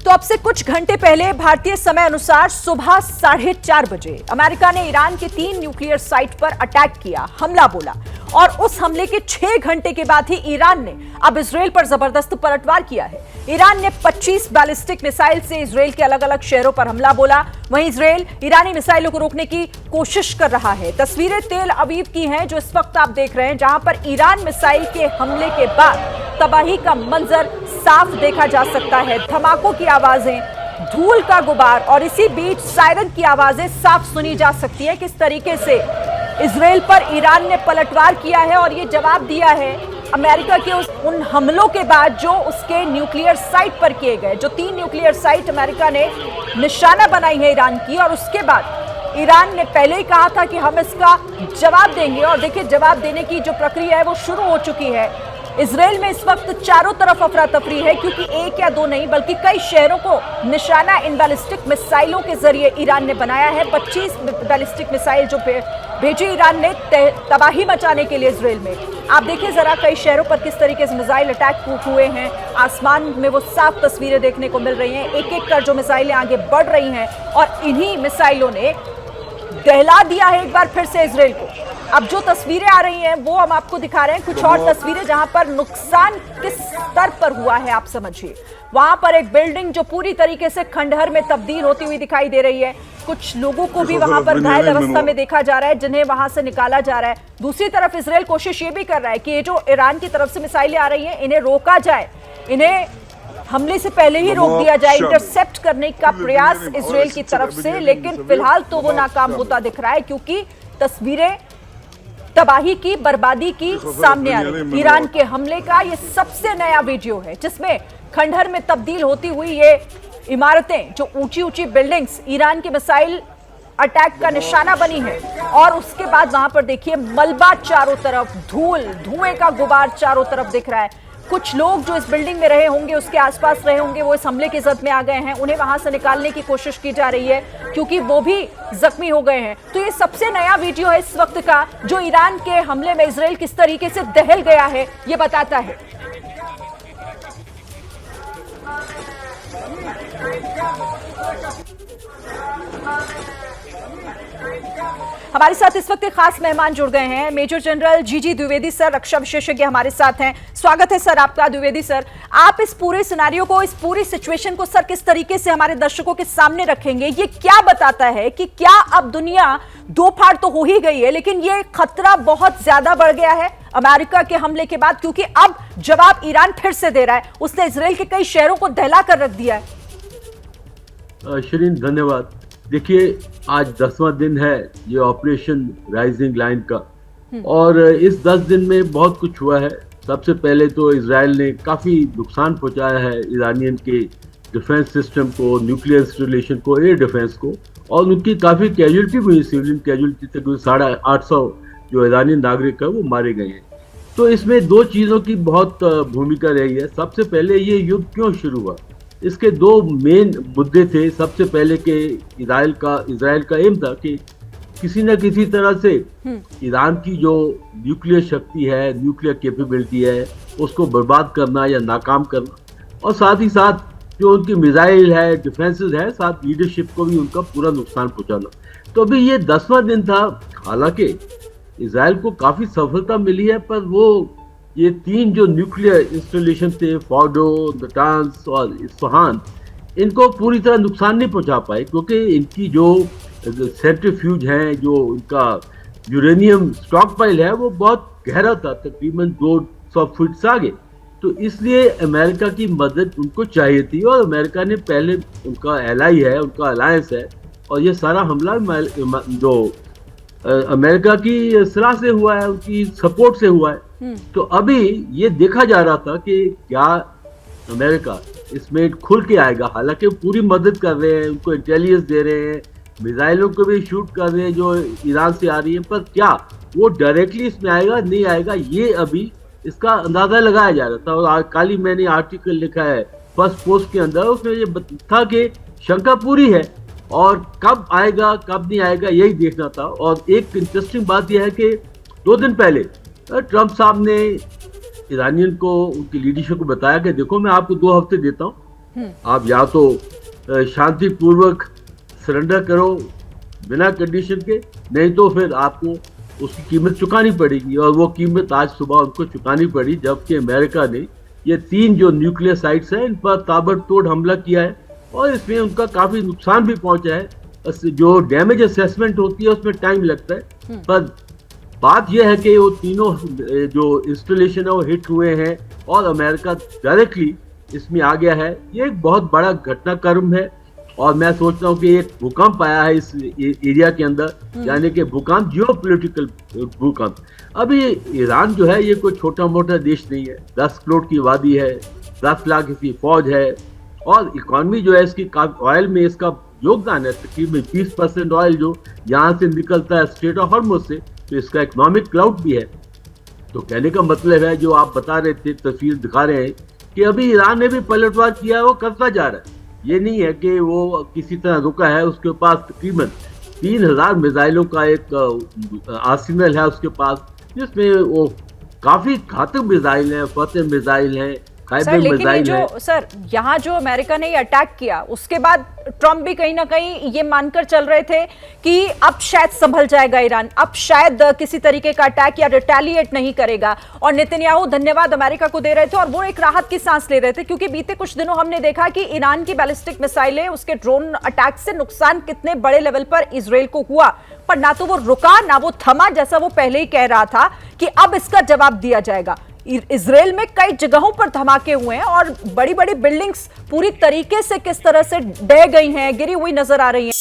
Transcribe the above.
तो अब से कुछ घंटे पहले भारतीय समय अनुसार सुबह 4:30 बजे अमेरिका ने ईरान के 3 न्यूक्लियर साइट पर अटैक किया, हमला बोला और उस हमले के 6 घंटे के बाद ही ईरान ने अब इजरायल पर जबरदस्त पलटवार किया है। ईरान ने 25 बैलिस्टिक मिसाइल से इजरायल के अलग अलग शहरों पर हमला बोला। वहीं इजरायल ईरानी मिसाइलों को रोकने की कोशिश कर रहा है। तस्वीरें तेल अवीव की हैं जो इस वक्त आप देख रहे हैं, जहां पर ईरान मिसाइल के हमले के बाद तबाही का मंजर साफ देखा जा सकता है। धमाकों की आवाजें, धूल का गुबार और इसी बीच सायरन की आवाजें साफ सुनी जा सकती है। किस तरीके से इजरायल पर ईरान ने पलटवार किया है और ये जवाब दिया है अमेरिका के उन हमलों के बाद जो उसके न्यूक्लियर साइट पर किए गए। जो 3 न्यूक्लियर साइट अमेरिका ने निशाना बनाई है ईरान की, और उसके बाद ईरान ने पहले ही कहा था कि हम इसका जवाब देंगे। और देखिए, जवाब देने की जो प्रक्रिया है वो शुरू हो चुकी है। इजरायल में इस वक्त चारों तरफ अफरा तफरी है, क्योंकि 1 या 2 नहीं बल्कि कई शहरों को निशाना इन बैलिस्टिक मिसाइलों के जरिए ईरान ने बनाया है। 25 बैलिस्टिक मिसाइल जो भेजी ईरान ने तबाही मचाने के लिए इजरायल में। आप देखिए जरा, कई शहरों पर किस तरीके से मिसाइल अटैक हुए हैं। आसमान में वो साफ तस्वीरें देखने को मिल रही हैं। एक एक कर जो मिसाइलें आगे बढ़ रही हैं और इन्हीं मिसाइलों ने दहला दिया है एक बार फिर से इजरायल को। अब जो तस्वीरें आ रही हैं वो हम आपको दिखा रहे हैं, कुछ और तस्वीरें जहां पर नुकसान किस स्तर पर हुआ है आप समझिए। वहां पर एक बिल्डिंग जो पूरी तरीके से खंडहर में तब्दील होती हुई दिखाई दे रही है। कुछ लोगों को भी वहां पर घायल अवस्था में देखा जा रहा है, जिन्हें वहां से निकाला जा रहा है। दूसरी तरफ इजरायल कोशिश ये भी कर रहा है कि ये जो ईरान की तरफ से मिसाइलें आ रही हैं इन्हें रोका जाए, इन्हें हमले से पहले ही रोक दिया जाए। इंटरसेप्ट करने का प्रयास इजरायल की तरफ से, लेकिन फिलहाल तो वो नाकाम होता दिख रहा है, क्योंकि तस्वीरें तबाही की, बर्बादी की सामने आ रही। ईरान के हमले का ये सबसे नया वीडियो है जिसमें खंडहर में तब्दील होती हुई ये इमारतें, जो ऊंची ऊंची बिल्डिंग्स ईरान के मिसाइल अटैक का निशाना बनी है। और उसके बाद वहां पर देखिए मलबा चारों तरफ, धूल, धुएं का गुबार चारों तरफ दिख रहा है। कुछ लोग जो इस बिल्डिंग में रहे होंगे, उसके आसपास रहे होंगे, वो इस हमले की जद में आ गए हैं। उन्हें वहां से निकालने की कोशिश की जा रही है क्योंकि वो भी जख्मी हो गए हैं। तो ये सबसे नया वीडियो है इस वक्त का, जो ईरान के हमले में इजरायल किस तरीके से दहल गया है ये बताता है। हमारे साथ इस वक्त एक खास मेहमान जुड़ गए हैं, मेजर जनरल जीजी द्विवेदी सर, रक्षा विशेषज्ञ हमारे साथ हैं। स्वागत है सर आपका द्विवेदी सर। आप इस पूरे सिनेरियो को, इस पूरी सिचुएशन को सर किस तरीके से हमारे दर्शकों के सामने रखेंगे? ये क्या बताता है कि क्या अब दुनिया दो फाड़ तो हो ही गई है, लेकिन ये खतरा बहुत ज्यादा बढ़ गया है अमेरिका के हमले के बाद, क्योंकि अब जवाब ईरान फिर से दे रहा है। उसने इजरायल के कई शहरों को दहला कर रख दिया है। शरीन, धन्यवाद। देखिए, आज 10वां दिन है ये ऑपरेशन राइजिंग लाइन का, और इस 10 दिन में बहुत कुछ हुआ है। सबसे पहले तो इजराइल ने काफ़ी नुकसान पहुंचाया है ईरानियन के डिफेंस सिस्टम को, न्यूक्लियर इंस्टॉलेशन को, एयर डिफेंस को, और उनकी काफ़ी कैजुअलिटी भी हुई। सिविलियन कैजुअलिटी तक 850 जो ईरानियन नागरिक है वो मारे गए हैं। तो इसमें 2 चीज़ों की बहुत भूमिका रही है। सबसे पहले ये युद्ध क्यों शुरू हुआ, इसके 2 मेन मुद्दे थे। सबसे पहले कि इजराइल का एम था कि किसी न किसी तरह से ईरान की जो न्यूक्लियर शक्ति है, न्यूक्लियर कैपेबिलिटी है, उसको बर्बाद करना या नाकाम करना, और साथ ही साथ जो उनकी मिसाइल है, डिफेंसेस है, साथ लीडरशिप को भी उनका पूरा नुकसान पहुंचाना। तो अभी ये 10वां दिन था। हालांकि इजराइल को काफ़ी सफलता मिली है, पर वो ये 3 जो न्यूक्लियर इंस्टॉलेशन थे, फॉर्डो, नटांस और इस्फहान, इनको पूरी तरह नुकसान नहीं पहुंचा पाए, क्योंकि इनकी जो सेंट्रीफ्यूज हैं, जो इनका यूरेनियम स्टॉक पाइल है, वो बहुत गहरा था, तकरीबन 200 फुट से आगे। तो इसलिए अमेरिका की मदद उनको चाहिए थी, और अमेरिका ने पहले, उनका एलाई है, उनका अलायंस है, और ये सारा हमला जो अमेरिका की सलाह से हुआ है, उनकी सपोर्ट से हुआ है। तो अभी ये देखा जा रहा था कि क्या अमेरिका इसमें खुल के आएगा। हालांकि पूरी मदद कर रहे हैं, उनको इंटेलिजेंस दे रहे हैं, मिसाइलों को भी शूट कर रहे हैं जो ईरान से आ रही है, पर क्या वो डायरेक्टली इसमें आएगा, नहीं आएगा, ये अभी इसका अंदाजा लगाया जा रहा था। और कल ही मैंने आर्टिकल लिखा है फर्स्ट पोस्ट के अंदर, उसमें ये था कि शंका पूरी है, और कब आएगा कब नहीं आएगा यही देखना था। और एक इंटरेस्टिंग बात यह है कि 2 दिन पहले ट्रंप साहब ने ईरानियन को, उनकी लीडरशिप को बताया कि देखो, मैं आपको 2 हफ्ते देता हूँ, आप या तो शांतिपूर्वक सरेंडर करो बिना कंडीशन के, नहीं तो फिर आपको उसकी कीमत चुकानी पड़ेगी। और वो कीमत आज सुबह उनको चुकानी पड़ी, जबकि अमेरिका ने ये 3 जो न्यूक्लियर साइट्स हैं इन पर ताबड़तोड़ हमला किया है और इसमें उनका काफी नुकसान भी पहुंचा है। जो डैमेज असेसमेंट होती है उसमें टाइम लगता है, पर बात यह है कि वो तीनों जो इंस्टॉलेशन है वो हिट हुए हैं और अमेरिका डायरेक्टली इसमें आ गया है। ये एक बहुत बड़ा घटनाक्रम है और मैं सोचता हूँ कि एक भूकंप आया है इस एरिया के अंदर, यानी कि भूकंप, जियोपॉलिटिकल भूकंप। अभी ईरान जो है ये कोई छोटा मोटा देश नहीं है, 10 करोड़ की आबादी है, 10 लाख इसकी फौज है और इकोनॉमी जो है इसकी ऑयल में इसका योगदान है तकरीबन 20% ऑयल जो यहाँ से निकलता है स्ट्रेट ऑफ हॉर्मुज़ से, तो इसका इकोनॉमिक क्लाउड भी है। तो कहने का मतलब है, जो आप बता रहे थे, तस्वीर दिखा रहे हैं कि अभी ईरान ने भी पलटवार किया है, वो करता जा रहा है। ये नहीं है कि वो किसी तरह रुका है। उसके पास तकरीबन 3000 मिसाइलों का एक आर्सेनल है उसके पास, जिसमें वो काफी घातक मिसाइल हैं, फतेह मिसाइल हैं, सर, लेकिन ये जो सर यहाँ जो अमेरिका ने ये अटैक किया उसके बाद ट्रम्प भी कहीं ना कहीं ये मानकर चल रहे थे कि अब शायद संभल जाएगा ईरान, अब शायद किसी तरीके का अटैक या रिटेलिएट नहीं करेगा। और नेतन्याहू धन्यवाद अमेरिका को दे रहे थे और वो एक राहत की सांस ले रहे थे, क्योंकि बीते कुछ दिनों हमने देखा कि ईरान की बैलिस्टिक मिसाइलें, उसके ड्रोन अटैक से नुकसान कितने बड़े लेवल पर इजराइल को हुआ, पर ना तो वो रुका ना वो थमा, जैसा वो पहले ही कह रहा था कि अब इसका जवाब दिया जाएगा। इजराइल में कई जगहों पर धमाके हुए हैं और बड़ी बड़ी बिल्डिंग्स पूरी तरीके से किस तरह से ढह गई हैं, गिरी हुई नजर आ रही हैं।